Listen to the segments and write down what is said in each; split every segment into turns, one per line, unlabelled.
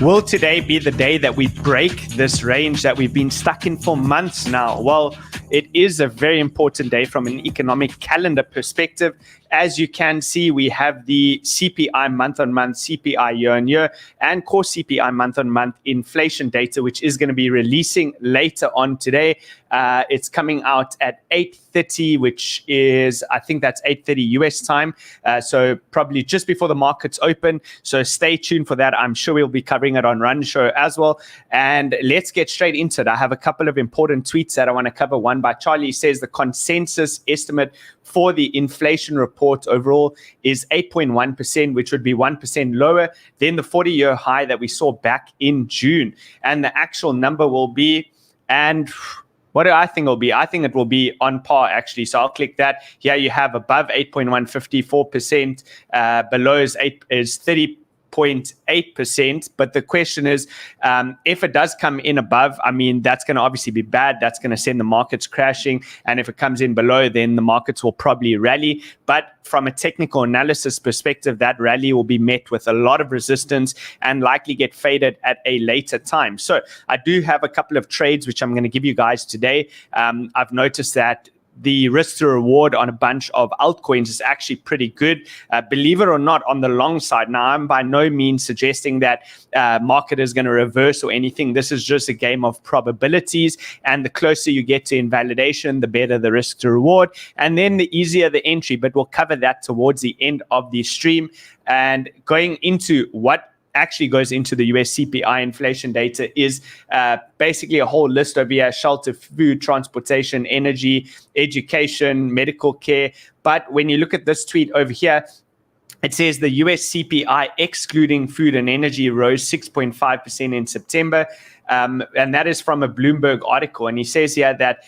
Will today be the day that we break this range that we've been stuck in for months now? Well, it is a very important day from an economic calendar perspective. As you can see, we have the CPI month-on-month, CPI year-on-year, and core CPI month-on-month inflation data, which is going to be releasing later on today. It's coming out at 8:30, which is, I think that's 8:30 US time. So probably just before the markets open. So stay tuned for that. I'm sure we'll be covering it on Run Show as well. And let's get straight into it. I have a couple of important tweets that I want to cover. One by Charlie. He says the consensus estimate for the inflation report overall is 8.1%, which would be 1% lower than the 40-year high that we saw back in June. And the actual number will be, and what do I think it will be? I think it will be on par, actually. So I'll click that. Here you have above 8.1, 54%. Below is 30.8%. But the question is, if it does come in above, I mean, that's going to obviously be bad. That's going to send the markets crashing. And if it comes in below, then the markets will probably rally. But from a technical analysis perspective, that rally will be met with a lot of resistance and likely get faded at a later time. So I do have a couple of trades, which I'm going to give you guys today. I've noticed that the risk to reward on a bunch of altcoins is actually pretty good. Believe it or not, on the long side. Now, I'm by no means suggesting that market is going to reverse or anything. This is just a game of probabilities. And the closer you get to invalidation, the better the risk to reward. And then the easier the entry. But we'll cover that towards the end of the stream. And going into what actually goes into the US CPI inflation data is basically a whole list over here: shelter, food, transportation, energy, education, medical care. But when you look at this tweet over here, it says the US CPI excluding food and energy rose 6.5% in September. And that is from a Bloomberg article. And he says here that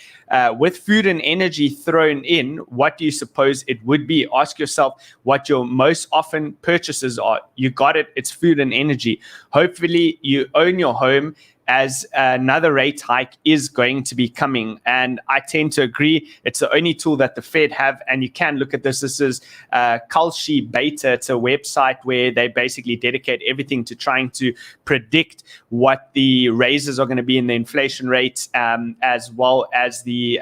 with food and energy thrown in, what do you suppose it would be? Ask yourself what your most often purchases are. You got it. It's food and energy. Hopefully you own your home, as another rate hike is going to be coming. And I tend to agree. It's the only tool that the Fed have. And you can look at this. This is Crypto Banter. It's a website where they basically dedicate everything to trying to predict what the raises are going to be in the inflation rates, as well as the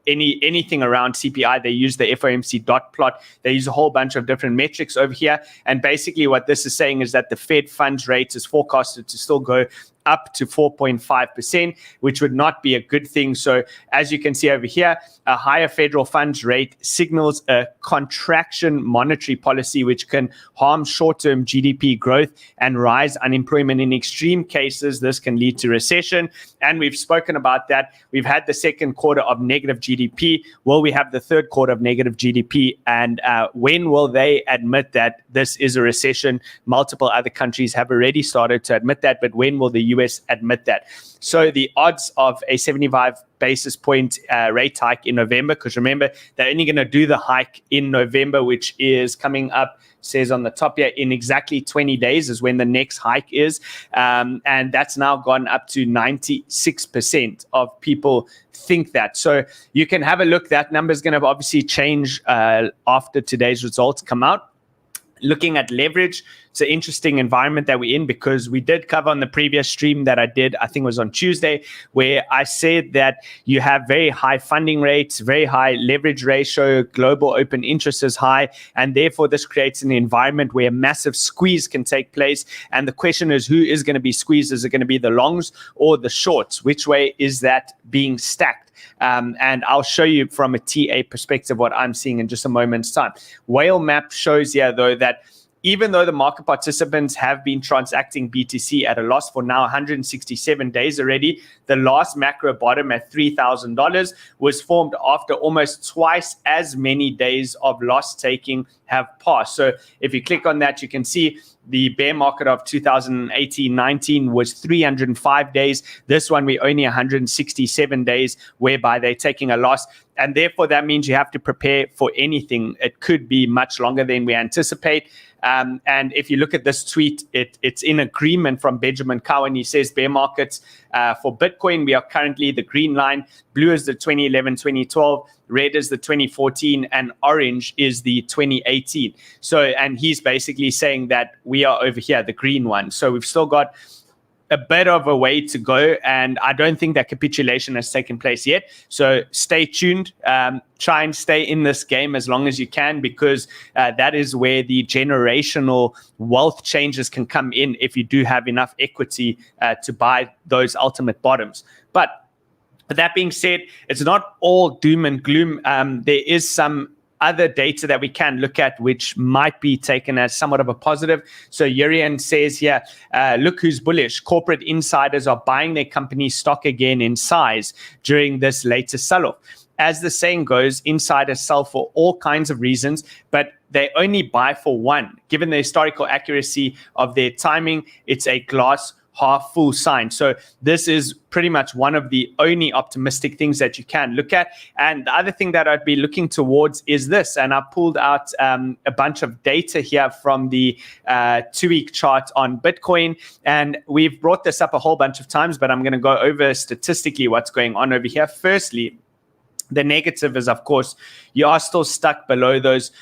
anything around CPI. They use the FOMC dot plot. They use a whole bunch of different metrics over here. And basically what this is saying is that the Fed funds rate is forecasted to still go up to 4.5%, which would not be a good thing. So as you can see over here, a higher federal funds rate signals a contraction monetary policy, which can harm short-term GDP growth and rise unemployment. In extreme cases, this can lead to recession. And we've spoken about that. We've had the second quarter of negative GDP. Will we have the third quarter of negative GDP? And when will they admit that this is a recession? Multiple other countries have already started to admit that, but when will the US admit that? So the odds of a 75 basis point rate hike in November, because remember, they're only going to do the hike in November, which is coming up, says on the top here, in exactly 20 days is when the next hike is. And that's now gone up to 96% of people think that. So you can have a look. That number is going to obviously change after today's results come out. Looking at leverage, it's an interesting environment that we're in, because we did cover on the previous stream that I did, I think it was on Tuesday, where I said that you have very high funding rates, very high leverage ratio, global open interest is high, and therefore this creates an environment where a massive squeeze can take place. And the question is, who is going to be squeezed? Is it going to be the longs or the shorts? Which way is that being stacked? And I'll show you from a TA perspective what I'm seeing in just a moment's time. Whale map shows here, though, that even though the market participants have been transacting BTC at a loss for now 167 days already, the last macro bottom at $3,000 was formed after almost twice as many days of loss taking have passed. So if you click on that, you can see the bear market of 2018-19 was 305 days. This one, we're only 167 days, whereby they're taking a loss. And therefore, that means you have to prepare for anything. It could be much longer than we anticipate. And if you look at this tweet, it's in agreement from Benjamin Cowan. He says bear markets for Bitcoin, we are currently the green line. Blue is the 2011, 2012. Red is the 2014, and orange is the 2018. So, and he's basically saying that we are over here, the green one. So we've still got a bit of a way to go, and I don't think that capitulation has taken place yet. So stay tuned. Try and stay in this game as long as you can, because that is where the generational wealth changes can come in if you do have enough equity to buy those ultimate bottoms. But that being said, it's not all doom and gloom. There is some other data that we can look at which might be taken as somewhat of a positive. So Urian says here, look who's bullish. Corporate insiders are buying their company stock again in size during this latest sell-off. As the saying goes, insiders sell for all kinds of reasons, but they only buy for one. Given the historical accuracy of their timing, it's a glass half full sign. So this is pretty much one of the only optimistic things that you can look at. And the other thing that I'd be looking towards is this, and I pulled out a bunch of data here from the 2-week chart on Bitcoin, and we've brought this up a whole bunch of times, but I'm going to go over statistically what's going on over here. Firstly, the negative is, of course, you are still stuck below those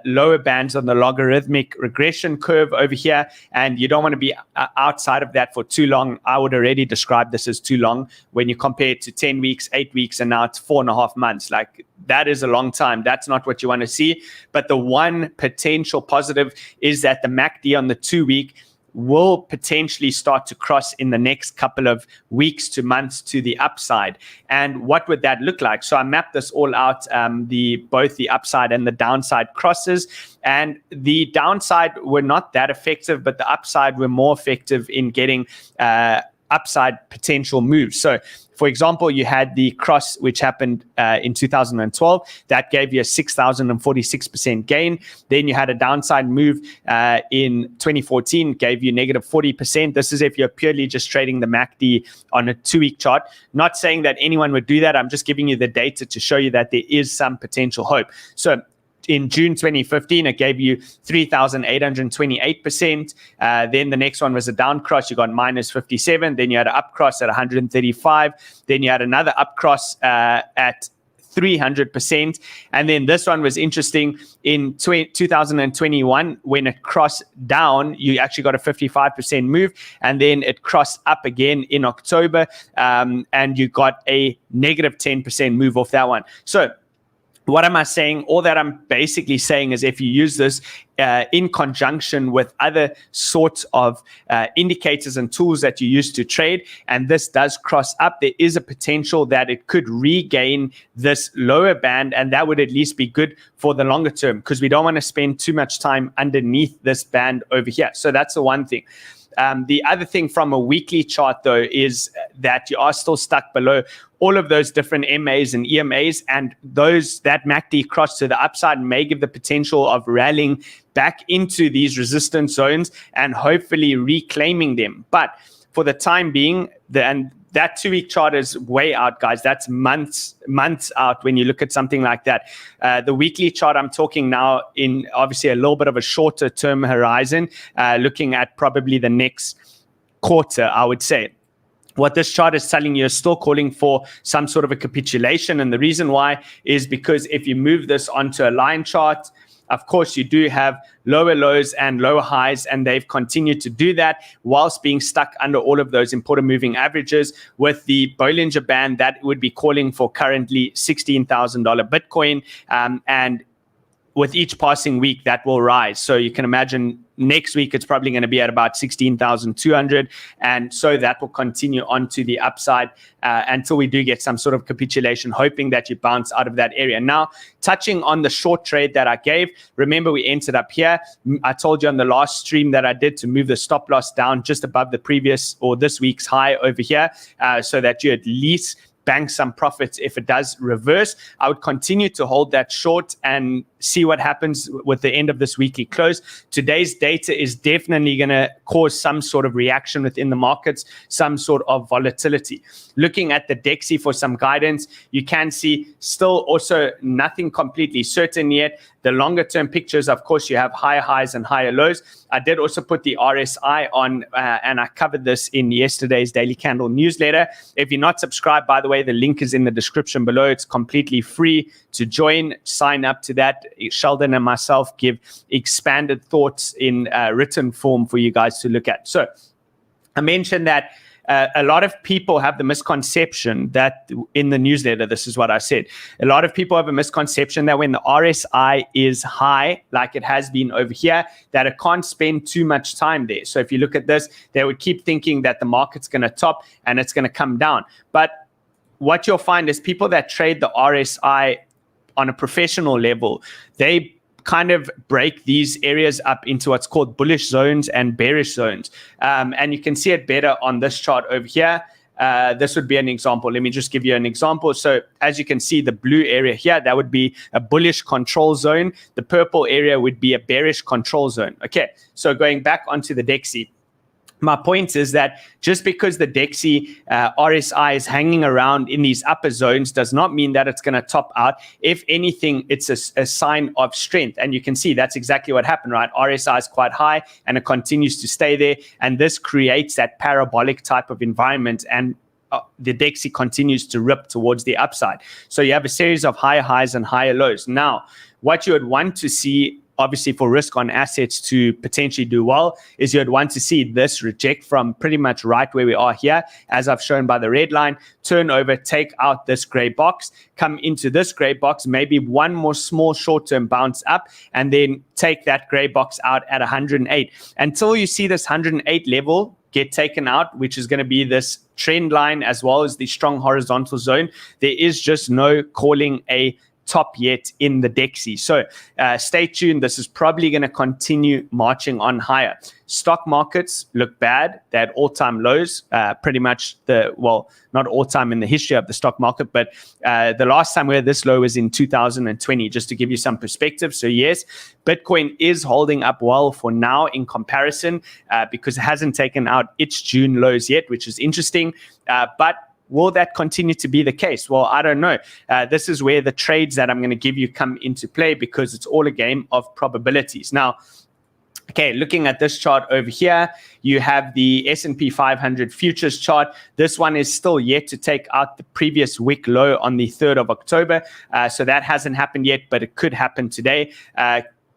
lower bands on the logarithmic regression curve over here, and you don't want to be outside of that for too long. I would already describe this as too long when you compare it to 10 weeks, 8 weeks, and now it's 4.5 months. Like, that is a long time. That's not what you want to see. But the one potential positive is that the MACD on the 2-week will potentially start to cross in the next couple of weeks to months to the upside. And what would that look like? So I mapped this all out, both the upside and the downside crosses. And the downside were not that effective, but the upside were more effective in getting upside potential moves. So for example, you had the cross, which happened in 2012. That gave you a 6,046% gain. Then you had a downside move in 2014, gave you negative 40%. This is if you're purely just trading the MACD on a 2-week chart. Not saying that anyone would do that. I'm just giving you the data to show you that there is some potential hope. So in June 2015, it gave you 3,828%. Then the next one was a down cross. You got minus 57. Then you had an up cross at 135. Then you had another up cross at 300%. And then this one was interesting. In 2021, when it crossed down, you actually got a 55% move. And then it crossed up again in October. And you got a negative 10% move off that one. So what am I saying? All that I'm basically saying is if you use this in conjunction with other sorts of indicators and tools that you use to trade, and this does cross up, there is a potential that it could regain this lower band, and that would at least be good for the longer term, because we don't want to spend too much time underneath this band over here. So that's the one thing. The other thing from a weekly chart, though, is that you are still stuck below all of those different MAs and EMAs, and that MACD cross to the upside may give the potential of rallying back into these resistance zones and hopefully reclaiming them. But for the time being, that 2-week chart is way out, guys. That's months out when you look at something like that. The weekly chart, I'm talking now in obviously a little bit of a shorter term horizon, looking at probably the next quarter, I would say. What this chart is telling you is still calling for some sort of a capitulation. And the reason why is because if you move this onto a line chart, of course, you do have lower lows and lower highs, and they've continued to do that whilst being stuck under all of those important moving averages. With the Bollinger Band, that would be calling for currently $16,000 Bitcoin, and with each passing week, that will rise. So you can imagine next week, it's probably going to be at about 16,200. And so that will continue on to the upside until we do get some sort of capitulation, hoping that you bounce out of that area. Now, touching on the short trade that I gave, remember we entered up here. I told you on the last stream that I did to move the stop loss down just above the previous or this week's high over here, so that you at least bank some profits if it does reverse. I would continue to hold that short and see what happens with the end of this weekly close. Today's data is definitely going to cause some sort of reaction within the markets, some sort of volatility. Looking at the DEXI for some guidance, you can see still also nothing completely certain yet. The longer term pictures, of course, you have higher highs and higher lows. I did also put the RSI on, and I covered this in yesterday's Daily Candle newsletter. If you're not subscribed, by the way, the link is in the description below. It's completely free to join. Sign up to that. Sheldon and myself give expanded thoughts in written form for you guys to look at. So I mentioned that a lot of people have the misconception that in the newsletter, this is what I said. A lot of people have a misconception that when the RSI is high, like it has been over here, that it can't spend too much time there. So if you look at this, they would keep thinking that the market's going to top and it's going to come down. But what you'll find is people that trade the RSI on a professional level, they kind of break these areas up into what's called bullish zones and bearish zones. And you can see it better on this chart over here. This would be an example. Let me just give you an example. So as you can see, the blue area here, that would be a bullish control zone. The purple area would be a bearish control zone. Okay, so going back onto the DXY. My point is that just because the DXY RSI is hanging around in these upper zones does not mean that it's going to top out. If anything, it's a sign of strength. And you can see that's exactly what happened, right? RSI is quite high and it continues to stay there. And this creates that parabolic type of environment. And the DXY continues to rip towards the upside. So you have a series of higher highs and higher lows. Now, what you would want to see, obviously for risk on assets to potentially do well, is you'd want to see this reject from pretty much right where we are here, as I've shown by the red line, turn over, take out this gray box, come into this gray box, maybe one more small short-term bounce up, and then take that gray box out at 108. Until you see this 108 level get taken out, which is going to be this trend line as well as the strong horizontal zone, there is just no calling a top yet in the DXY. So stay tuned. This is probably going to continue marching on higher. Stock markets look bad. They're at all-time lows, pretty much not all-time in the history of the stock market, but the last time we were this low was in 2020, just to give you some perspective. So yes, Bitcoin is holding up well for now in comparison because it hasn't taken out its June lows yet, which is interesting. But will that continue to be the case? Well, I don't know. This is where the trades that I'm going to give you come into play because it's all a game of probabilities. Now, okay, looking at this chart over here, you have the S&P 500 futures chart. This one is still yet to take out the previous wick low on the 3rd of October. So that hasn't happened yet, but it could happen today.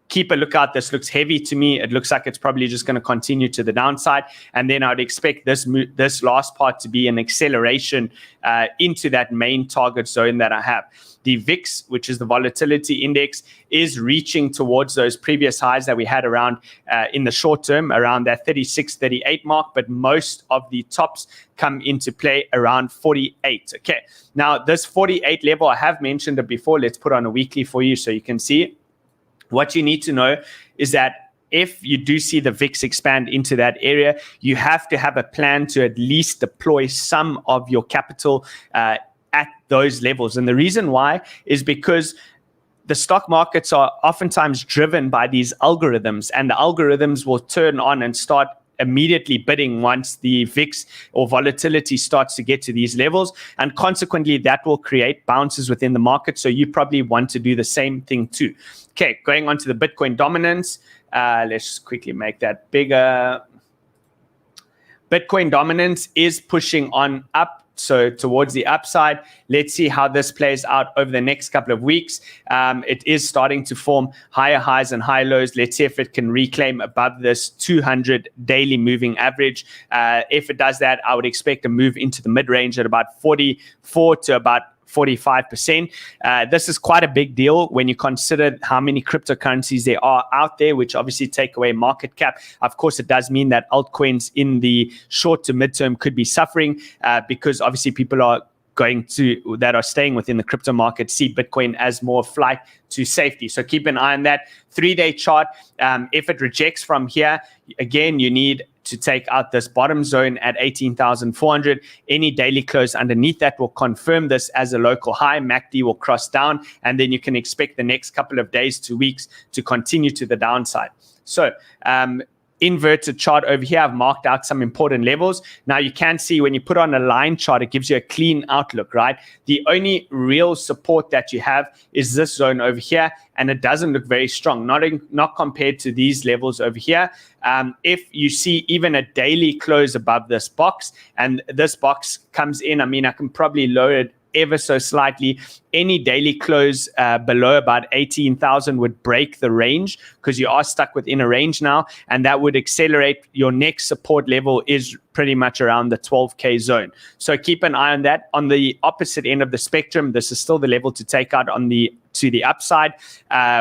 Keep a lookout. This looks heavy to me. It looks like it's probably just going to continue to the downside. And then I'd expect this last part to be an acceleration into that main target zone that I have. The VIX, which is the volatility index, is reaching towards those previous highs that we had around in the short term, around that 36, 38 mark. But most of the tops come into play around 48. Okay. Now, this 48 level, I have mentioned it before. Let's put on a weekly for you so you can see it. What you need to know is that if you do see the VIX expand into that area, you have to have a plan to at least deploy some of your capital at those levels. And the reason why is because the stock markets are oftentimes driven by these algorithms, and the algorithms will turn on and start immediately bidding once the VIX or volatility starts to get to these levels. And consequently, that will create bounces within the market. So you probably want to do the same thing too. Okay, going on to the Bitcoin dominance. Let's just quickly make that bigger. Bitcoin dominance is pushing on up. So towards the upside, let's see how this plays out over the next couple of weeks. It is starting to form higher highs and high lows. Let's see if it can reclaim above this 200 daily moving average. If it does that, I would expect a move into the mid-range at about 44 to about 45%. This is quite a big deal when you consider how many cryptocurrencies there are out there, which obviously take away market cap. Of course, it does mean that altcoins in the short to midterm could be suffering because obviously people that are staying within the crypto market see Bitcoin as more flight to safety. So keep an eye on that 3-day chart. If it rejects from here, again, you need to take out this bottom zone at 18,400. Any daily close underneath that will confirm this as a local high. MACD will cross down, and then you can expect the next couple of days to weeks to continue to the downside. So inverted chart over here, I've marked out some important levels. Now you can see when you put on a line chart, it gives you a clean outlook, right? The only real support that you have is this zone over here, and it doesn't look very strong, not compared to these levels over here. If you see even a daily close above this box, and this box comes in, I mean, I can probably lower it ever so slightly. Any daily close below about 18,000 would break the range, because you are stuck within a range now, and that would accelerate. Your next support level is pretty much around the 12K zone. So keep an eye on that. On the opposite end of the spectrum, this is still the level to take out to the upside,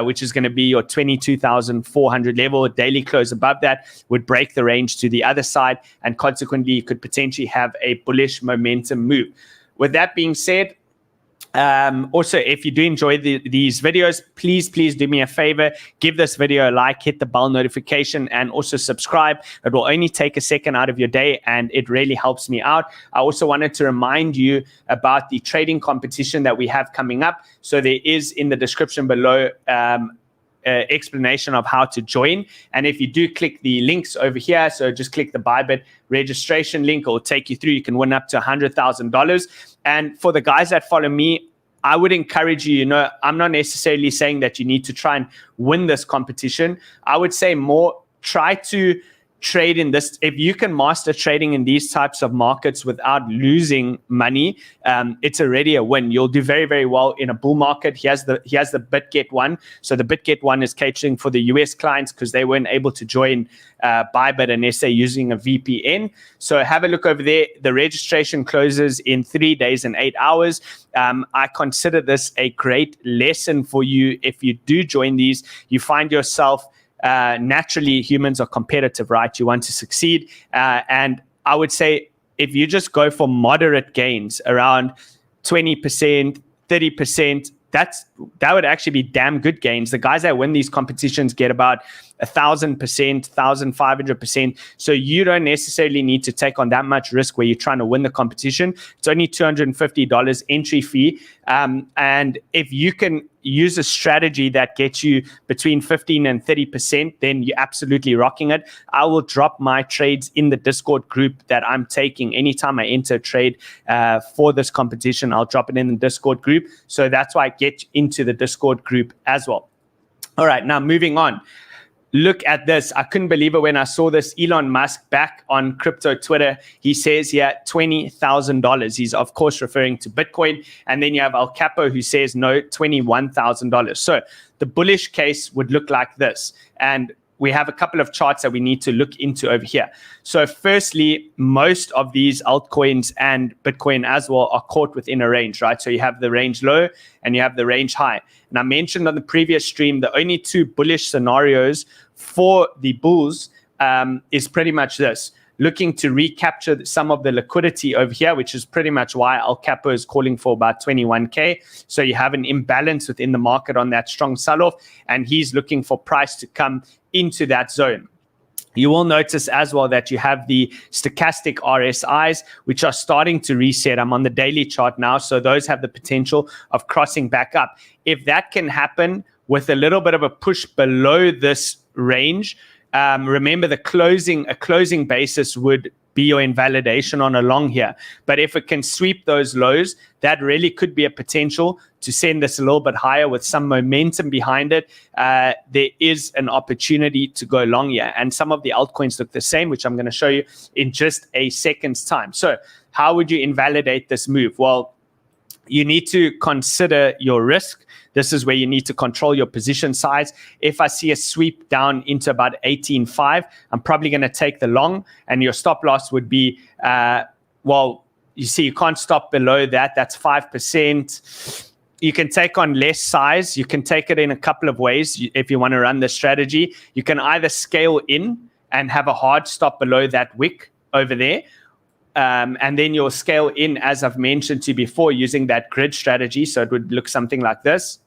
which is going to be your 22,400 level. A daily close above that would break the range to the other side, and consequently you could potentially have a bullish momentum move. With that being said, also, if you do enjoy these videos, please do me a favor, give this video a like, hit the bell notification, and also subscribe. It will only take a second out of your day, and it really helps me out. I also wanted to remind you about the trading competition that we have coming up. So there is in the description below explanation of how to join, and if you do click the links over here, so just click the ByBit registration link, it will take you through. You can win up to $100,000. And for the guys that follow me, I would encourage you, I'm not necessarily saying that you need to try and win this competition. I would say more try to trade in this. If you can master trading in these types of markets without losing money, it's already a win. You'll do very, very well in a bull market. He has the BitGet one. So the BitGet one is catering for the US clients because they weren't able to join ByBit unless they're using a VPN. So have a look over there. The registration closes in 3 days and 8 hours. I consider this a great lesson for you. If you do join these, you find yourself naturally, humans are competitive, right? You want to succeed. And I would say if you just go for moderate gains around 20%, 30%, that would actually be damn good gains. The guys that win these competitions get about 1,000%, 1,500%. So you don't necessarily need to take on that much risk where you're trying to win the competition. It's only $250 entry fee. And if you can use a strategy that gets you between 15 and 30%, then you're absolutely rocking it. I will drop my trades in the Discord group that I'm taking. Anytime I enter a trade for this competition, I'll drop it in the Discord group. So that's why I get into the Discord group as well. All right, now moving on. Look at this. I couldn't believe it when I saw this. Elon Musk back on crypto Twitter. He says here $20,000. He's of course referring to Bitcoin. And then you have Al Capo who says no, $21,000. So the bullish case would look like this. And we have a couple of charts that we need to look into over here. So firstly, most of these altcoins and Bitcoin as well are caught within a range, right? So you have the range low and you have the range high. And I mentioned on the previous stream, the only two bullish scenarios for the bulls is pretty much this. Looking to recapture some of the liquidity over here, which is pretty much why Al Capo is calling for about 21K. So you have an imbalance within the market on that strong sell-off, and he's looking for price to come into that zone. You will notice as well that you have the stochastic RSIs, which are starting to reset. I'm on the daily chart now, so those have the potential of crossing back up. If that can happen with a little bit of a push below this range, remember a closing basis would be your invalidation on a long here. But if it can sweep those lows, that really could be a potential to send this a little bit higher with some momentum behind it. There is an opportunity to go long here. And some of the altcoins look the same, which I'm going to show you in just a second's time. So how would you invalidate this move? Well, you need to consider your risk. This is where you need to control your position size. If I see a sweep down into about 18.5, I'm probably going to take the long, and your stop loss would be, well, you see, you can't stop below that. That's 5%. You can take on less size. You can take it in a couple of ways if you want to run the strategy. You can either scale in and have a hard stop below that wick over there, and then you'll scale in, as I've mentioned to you before, using that grid strategy. So it would look something like this,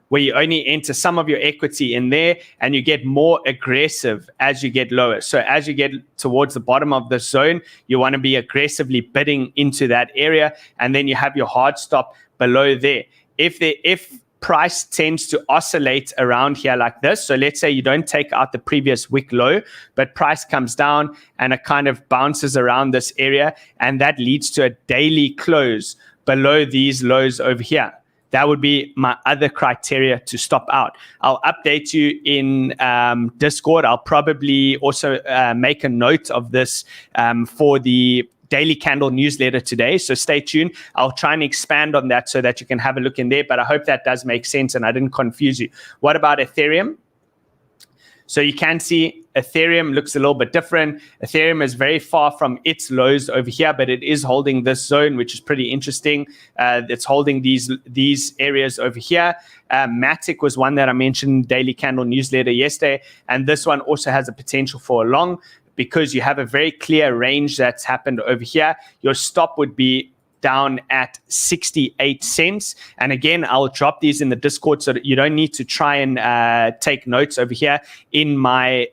where you only enter some of your equity in there and you get more aggressive as you get lower. So as you get towards the bottom of the zone, you want to be aggressively bidding into that area, and then you have your hard stop below there. If price tends to oscillate around here like this, so let's say you don't take out the previous wick low, but price comes down and it kind of bounces around this area, and that leads to a daily close below these lows over here. That would be my other criteria to stop out. I'll update you in Discord. I'll probably also make a note of this for the daily candle newsletter today, so stay tuned. I'll try and expand on that so that you can have a look in there, but I hope that does make sense and I didn't confuse you. What about Ethereum? So you can see Ethereum looks a little bit different. Ethereum is very far from its lows over here, but it is holding this zone, which is pretty interesting. It's holding these areas over here. MATIC was one that I mentioned, daily candle newsletter yesterday, and this one also has a potential for a long, because you have a very clear range that's happened over here. Your stop would be down at 68 cents. And again, I'll drop these in the Discord so that you don't need to try and take notes over here in my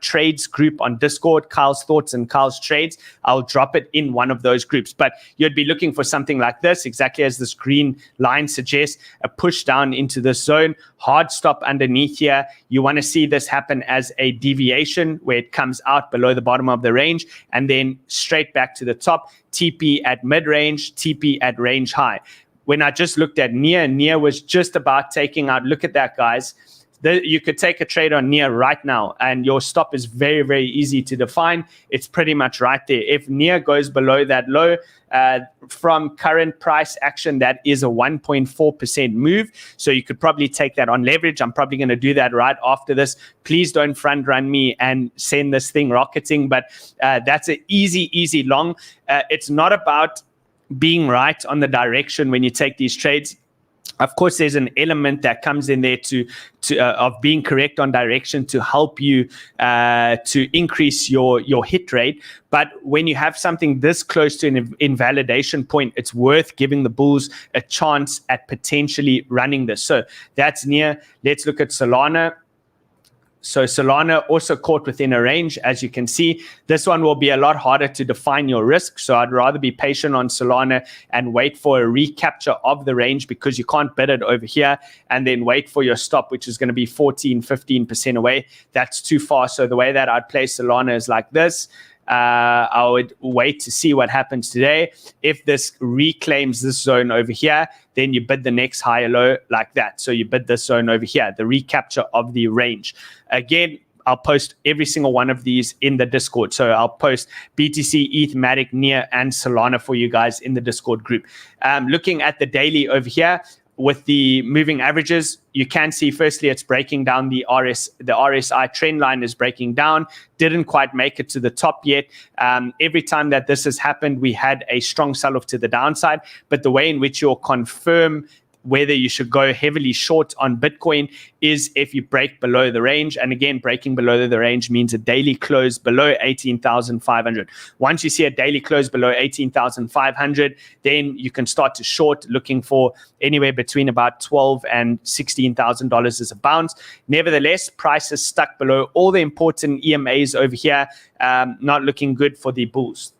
trades group on Discord, Kyle's Thoughts and Kyle's Trades. I'll drop it in one of those groups. But you'd be looking for something like this, exactly as this green line suggests, a push down into this zone, hard stop underneath here. You want to see this happen as a deviation where it comes out below the bottom of the range and then straight back to the top. TP at mid-range, TP at range high. When I just looked at Near was just about taking out, look at that, guys. You could take a trade on Near right now, and your stop is very, very easy to define. It's pretty much right there. If Near goes below that low, from current price action, that is a 1.4% move. So you could probably take that on leverage. I'm probably going to do that right after this. Please don't front run me and send this thing rocketing, but that's an easy long. It's not about being right on the direction when you take these trades. Of course, there's an element that comes in there of being correct on direction to help you to increase your hit rate. But when you have something this close to an invalidation point, it's worth giving the bulls a chance at potentially running this. So that's Near. Let's look at Solana. So Solana also caught within a range, as you can see. This one will be a lot harder to define your risk. So I'd rather be patient on Solana and wait for a recapture of the range, because you can't bid it over here and then wait for your stop, which is going to be 15% away. That's too far. So the way that I'd play Solana is like this. I would wait to see what happens today. If this reclaims this zone over here, then you bid the next higher low like that. So you bid this zone over here, the recapture of the range. Again, I'll post every single one of these in the Discord. So I'll post BTC, ETH, MATIC, Near, and Solana for you guys in the Discord group. Looking at the daily over here, with the moving averages, you can see firstly it's breaking down the RSI trend line is breaking down. Didn't quite make it to the top yet. Every time that this has happened, we had a strong sell-off to the downside. But the way in which you'll confirm whether you should go heavily short on Bitcoin is if you break below the range. And again, breaking below the range means a daily close below 18,500. Once you see a daily close below 18,500, then you can start to short, looking for anywhere between about $12,000 and $16,000 as a bounce. Nevertheless, price is stuck below all the important EMAs over here. Not looking good for the bulls.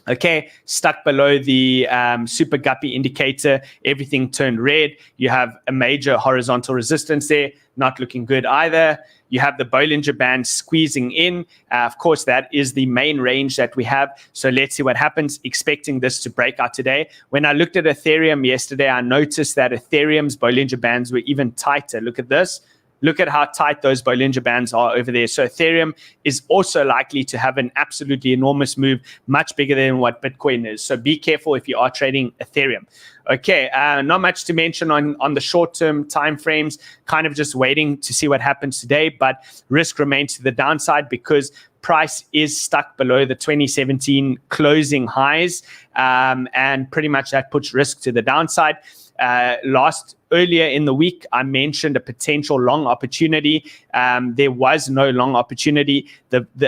Okay, stuck below the super guppy indicator, everything turned red. You have a major horizontal resistance there, not looking good either. You have the Bollinger Band squeezing in. Of course, that is the main range that we have. So let's see what happens, expecting this to break out today. When I looked at Ethereum yesterday, I noticed that Ethereum's Bollinger Bands were even tighter. Look at this. Look at how tight those Bollinger Bands are over there. So Ethereum is also likely to have an absolutely enormous move, much bigger than what Bitcoin is. So be careful if you are trading Ethereum. Okay, not much to mention on the short-term time frames, kind of just waiting to see what happens today, but risk remains to the downside because price is stuck below the 2017 closing highs, and pretty much that puts risk to the downside. Earlier in the week, I mentioned a potential long opportunity. There was no long opportunity.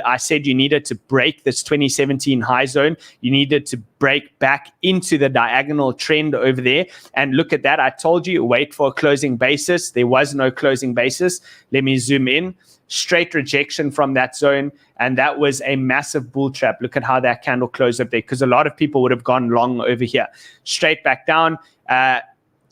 I said you needed to break this 2017 high zone. You needed to break back into the diagonal trend over there. And look at that. I told you, wait for a closing basis. There was no closing basis. Let me zoom in. Straight rejection from that zone. And that was a massive bull trap. Look at how that candle closed up there, because a lot of people would have gone long over here. Straight back down.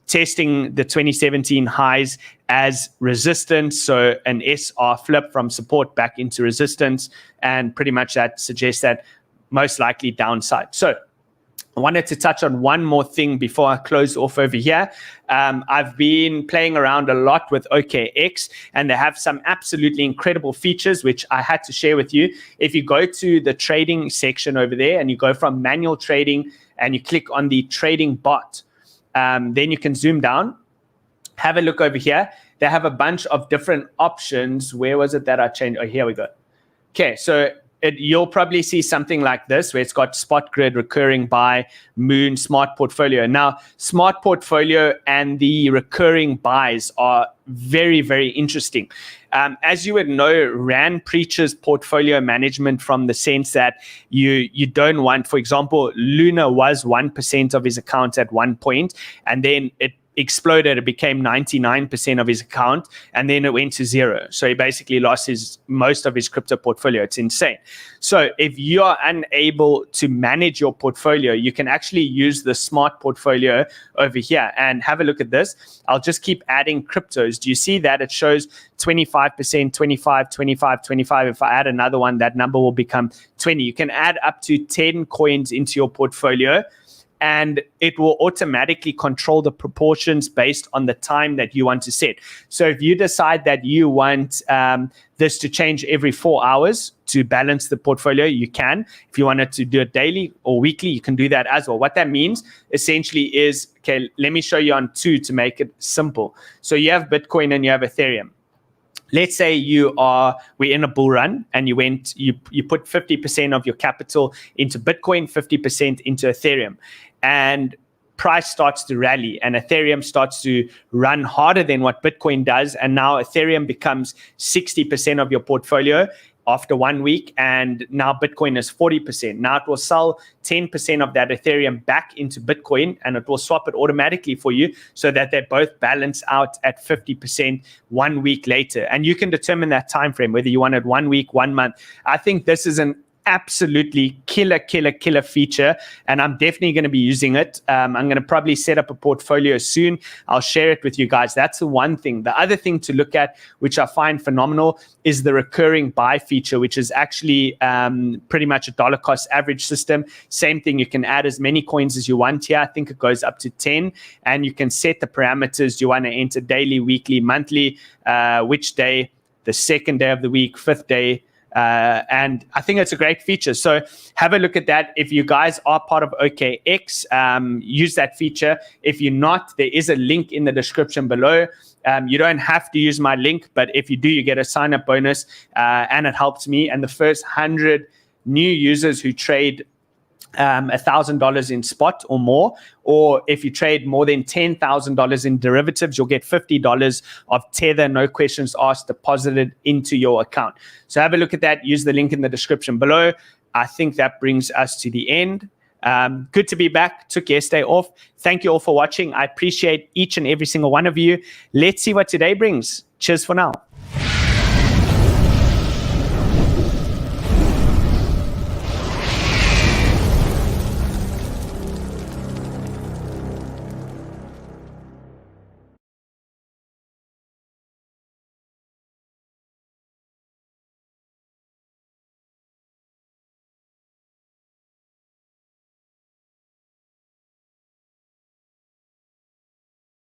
Testing the 2017 highs as resistance, so an SR flip from support back into resistance, and pretty much that suggests that most likely downside. So I wanted to touch on one more thing before I close off over here. I've been playing around a lot with OKX, and they have some absolutely incredible features, which I had to share with you. If you go to the trading section over there and you go from manual trading and you click on the trading bot, then you can zoom down, have a look over here. They have a bunch of different options. Where was it that I changed? Oh, here we go. Okay, so you'll probably see something like this, where it's got spot grid, recurring buy, moon, smart portfolio. Now, smart portfolio and the recurring buys are very, very interesting. As you would know, Rand preaches portfolio management from the sense that you don't want, for example, Luna was 1% of his account at one point, and then it exploded. It became 99% of his account, and then it went to zero. So he basically lost most of his crypto portfolio. It's insane. So if you're unable to manage your portfolio, you can actually use the smart portfolio over here and have a look at this. I'll just keep adding cryptos. Do you see that it shows 25%, 25, 25, 25? If I add another one, that number will become 20. You can add up to 10 coins into your portfolio, and it will automatically control the proportions based on the time that you want to set. So if you decide that you want this to change every 4 hours to balance the portfolio, you can. If you wanted to do it daily or weekly, you can do that as well. What that means essentially is, okay, let me show you on two to make it simple. So you have Bitcoin and you have Ethereum. Let's say we're in a bull run, and you put 50% of your capital into Bitcoin, 50% into Ethereum, and price starts to rally and Ethereum starts to run harder than what Bitcoin does. And now Ethereum becomes 60% of your portfolio after 1 week, and now Bitcoin is 40%. Now it will sell 10% of that Ethereum back into Bitcoin, and it will swap it automatically for you so that they both balance out at 50% 1 week later. And you can determine that time frame, whether you want it 1 week, 1 month. I think this is an absolutely killer feature, and I'm definitely going to be using it. I'm going to probably set up a portfolio soon. I'll share it with you guys. That's the one thing. The other thing to look at, which I find phenomenal, is the recurring buy feature, which is actually pretty much a dollar cost average system. Same thing, you can add as many coins as you want here. I think it goes up to 10, and you can set the parameters. You want to enter daily, weekly, monthly, which day, the second day of the week, fifth day. And I think it's a great feature. So have a look at that. If you guys are part of OKX, use that feature. If you're not, there is a link in the description below. You don't have to use my link, but if you do, you get a sign-up bonus, and it helps me. And the first 100 new users who trade $1,000 in spot or more, or if you trade more than $10,000 in derivatives, you'll get $50 of Tether, no questions asked, deposited into your account. So have a look at that. Use the link in the description below. I think that brings us to the end. Good to be back. Took yesterday off. Thank you all for watching. I appreciate each and every single one of you. Let's see what today brings. Cheers for now.